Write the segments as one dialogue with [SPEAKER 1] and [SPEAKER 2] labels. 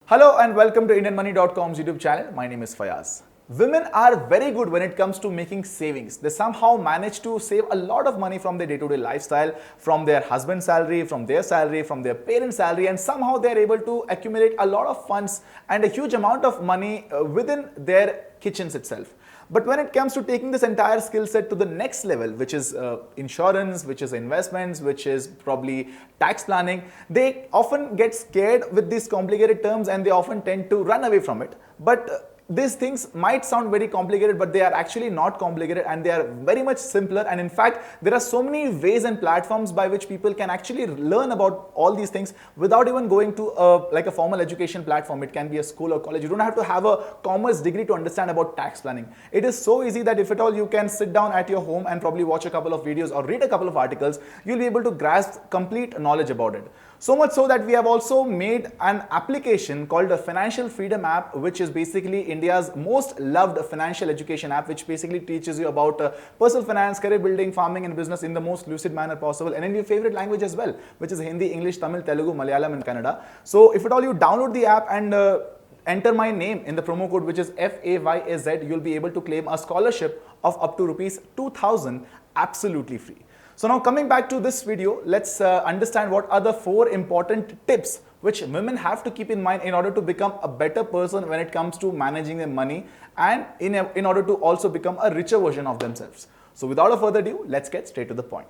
[SPEAKER 1] Hello and welcome to IndianMoney.com's YouTube channel. My name is Fayaz. Women are very good when it comes to making savings. They somehow manage to save a lot of money from their day-to-day lifestyle, from their husband's salary, from their parents' salary, and somehow they are able to accumulate a lot of funds and a huge amount of money within their kitchens itself. But when it comes to taking this entire skill set to the next level, which is insurance, which is investments, which is probably tax planning, they often get scared with these complicated terms and they often tend to run away from it. But these things might sound very complicated, but they are actually not complicated and they are very much simpler. And in fact, there are so many ways and platforms by which people can actually learn about all these things without even going to a formal education platform. It can be a school or college. You don't have to have a commerce degree to understand about tax planning. It is so easy that if at all you can sit down at your home and probably watch a couple of videos or read a couple of articles, you'll be able to grasp complete knowledge about it. So much so that we have also made an application called a Financial Freedom app, which is basically India's most loved financial education app, which basically teaches you about personal finance, career building, farming and business in the most lucid manner possible and in your favorite language as well, which is Hindi, English, Tamil, Telugu, Malayalam and Kannada. So if at all you download the app and enter my name in the promo code, which is FAYAZ, you'll be able to claim a scholarship of up to rupees 2,000 absolutely free. So now coming back to this video, let's understand what are the 4 important tips which women have to keep in mind in order to become a better person when it comes to managing their money and in order to also become a richer version of themselves. So without a further ado, let's get straight to the point.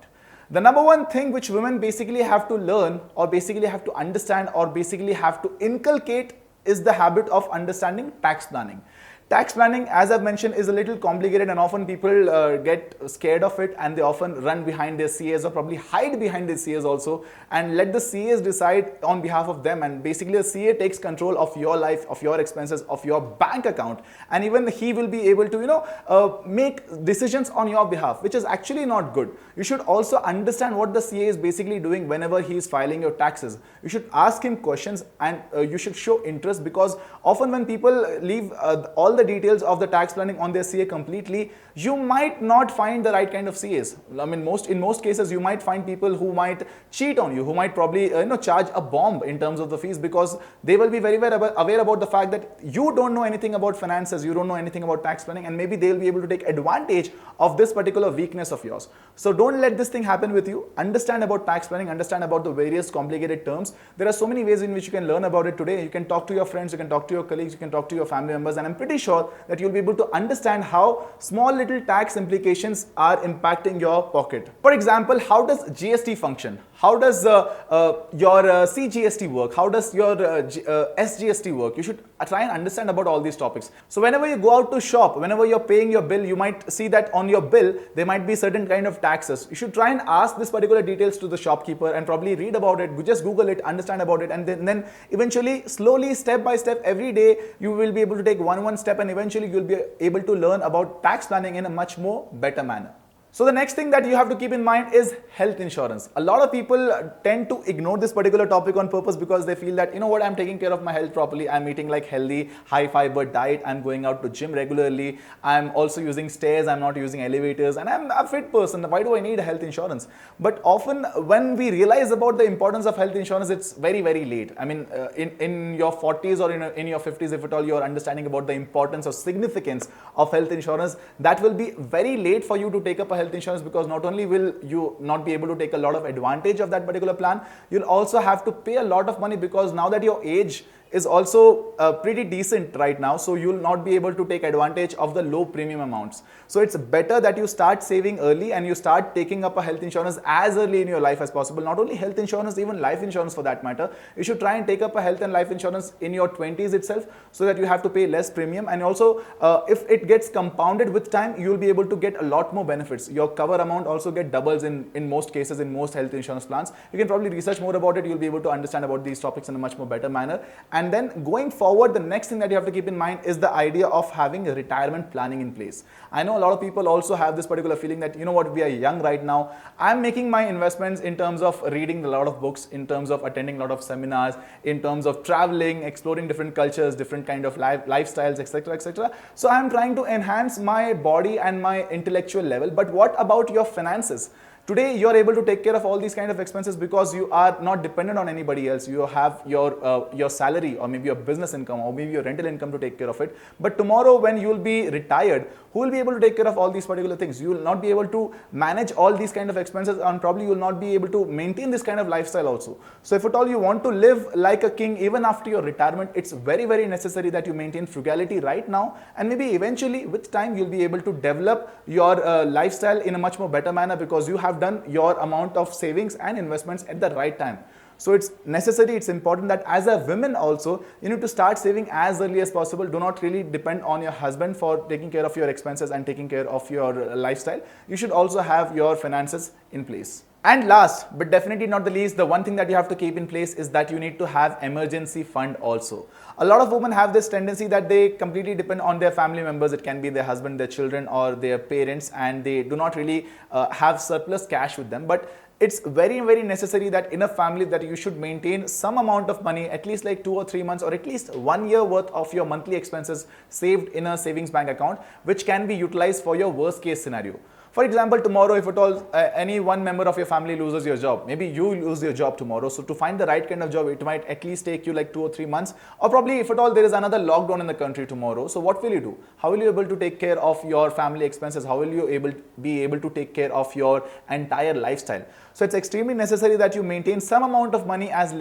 [SPEAKER 1] The number one thing which women basically have to learn or basically have to understand or basically have to inculcate is the habit of understanding tax planning. Tax planning, as I've mentioned, is a little complicated and often people get scared of it and they often run behind their CAs or probably hide behind their CAs also and let the CAs decide on behalf of them, and basically a CA takes control of your life, of your expenses, of your bank account, and even he will be able to make decisions on your behalf, which is actually not good. You should also understand what the CA is basically doing whenever he is filing your taxes. You should ask him questions and you should show interest, because often when people leave all the details of the tax planning on their CA completely, you might not find the right kind of CAs. I mean, in most cases, you might find people who might cheat on you, who might probably charge a bomb in terms of the fees, because they will be very aware about the fact that you don't know anything about finances, you don't know anything about tax planning, and maybe they'll be able to take advantage of this particular weakness of yours. So don't let this thing happen with you. Understand about tax planning, understand about the various complicated terms. There are so many ways in which you can learn about it today. You can talk to your friends, you can talk to your colleagues, you can talk to your family members, and I'm pretty sure that you'll be able to understand how small little tax implications are impacting your pocket. For example, how does GST function? How does your CGST work? How does your SGST work? You should try and understand about all these topics. So whenever you go out to shop, whenever you're paying your bill, you might see that on your bill there might be certain kind of taxes. You should try and ask this particular details to the shopkeeper and probably read about it, just Google it, understand about it, and then eventually, slowly, step by step, every day you will be able to take one step, and eventually you'll be able to learn about tax planning in a much more better manner. So the next thing that you have to keep in mind is health insurance. A lot of people tend to ignore this particular topic on purpose because they feel that, you know what, I'm taking care of my health properly. I'm eating like healthy, high fiber diet. I'm going out to gym regularly. I'm also using stairs. I'm not using elevators, and I'm a fit person. Why do I need health insurance? But often when we realize about the importance of health insurance, it's very, very late. I mean, in your 40s or in your 50s, if at all you're understanding about the importance or significance of health insurance, that will be very late for you to take up a health insurance, because not only will you not be able to take a lot of advantage of that particular plan, you'll also have to pay a lot of money, because now that your age is also pretty decent right now, so you'll not be able to take advantage of the low premium amounts. So it's better that you start saving early and you start taking up a health insurance as early in your life as possible. Not only health insurance, even life insurance for that matter. You should try and take up a health and life insurance in your 20s itself, so that you have to pay less premium, and also if it gets compounded with time, you'll be able to get a lot more benefits. Your cover amount also get doubles in most cases in most health insurance plans. You can probably research more about it. You'll be able to understand about these topics in a much more better manner. And then going forward, the next thing that you have to keep in mind is the idea of having a retirement planning in place. I know a lot of people also have this particular feeling that, you know what, we are young right now. I'm making my investments in terms of reading a lot of books, in terms of attending a lot of seminars, in terms of traveling, exploring different cultures, different kind of lifestyles, etc., etc. So I'm trying to enhance my body and my intellectual level. But what about your finances? Today, you are able to take care of all these kind of expenses because you are not dependent on anybody else. You have your salary, or maybe your business income, or maybe your rental income to take care of it. But tomorrow, when you will be retired, who will be able to take care of all these particular things? You will not be able to manage all these kind of expenses, and probably you will not be able to maintain this kind of lifestyle also. So if at all you want to live like a king even after your retirement, it's very, very necessary that you maintain frugality right now, and maybe eventually with time you'll be able to develop your lifestyle in a much more better manner, because you have done your amount of savings and investments at the right time. So it's necessary, it's important that as a woman also, you need to start saving as early as possible. Do not really depend on your husband for taking care of your expenses and taking care of your lifestyle. You should also have your finances in place. And last, but definitely not the least, the one thing that you have to keep in place is that you need to have emergency fund also. A lot of women have this tendency that they completely depend on their family members. It can be their husband, their children, or their parents, and they do not really have surplus cash with them. But it's very, very necessary that in a family that you should maintain some amount of money, at least like 2 or 3 months, or at least 1 year worth of your monthly expenses saved in a savings bank account, which can be utilized for your worst case scenario. For example, tomorrow, if at all any one member of your family loses your job, maybe you lose your job tomorrow. So to find the right kind of job, it might at least take you like 2 or 3 months, or probably if at all there is another lockdown in the country tomorrow. So what will you do? How will you be able to take care of your family expenses? How will you be able to take care of your entire lifestyle? So it's extremely necessary that you maintain some amount of money as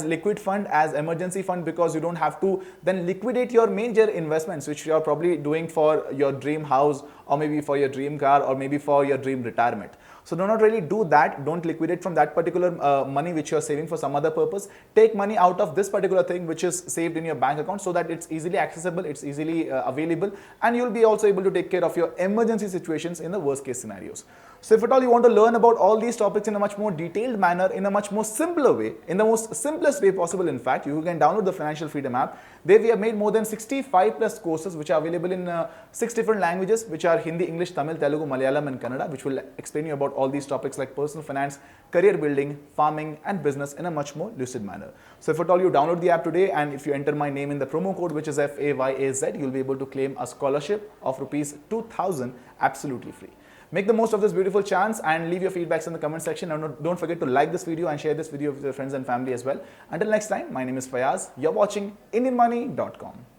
[SPEAKER 1] liquid fund, as emergency fund, because you don't have to then liquidate your major investments, which you are probably doing for your dream house, or maybe for your dream car, or maybe for your dream retirement. So do not really do that. Don't liquidate from that particular money which you are saving for some other purpose. Take money out of this particular thing which is saved in your bank account, so that it's easily accessible, it's easily available, and you'll be also able to take care of your emergency situations in the worst case scenarios. So if at all you want to learn about all these topics in a much more detailed manner, in a much more simpler way, in the most simplest way possible, in fact, you can download the Financial Freedom app. There we have made more than 65 plus courses which are available in 6 different languages, which are Hindi, English, Tamil, Telugu, Malayalam and Kannada, which will explain you about all these topics like personal finance, career building, farming and business in a much more lucid manner. So if at all you download the app today, and if you enter my name in the promo code, which is FAYAZ, you'll be able to claim a scholarship of rupees 2,000 absolutely free. Make the most of this beautiful chance and leave your feedbacks in the comment section. And don't forget to like this video and share this video with your friends and family as well. Until next time, my name is Fayaz. You're watching IndianMoney.com.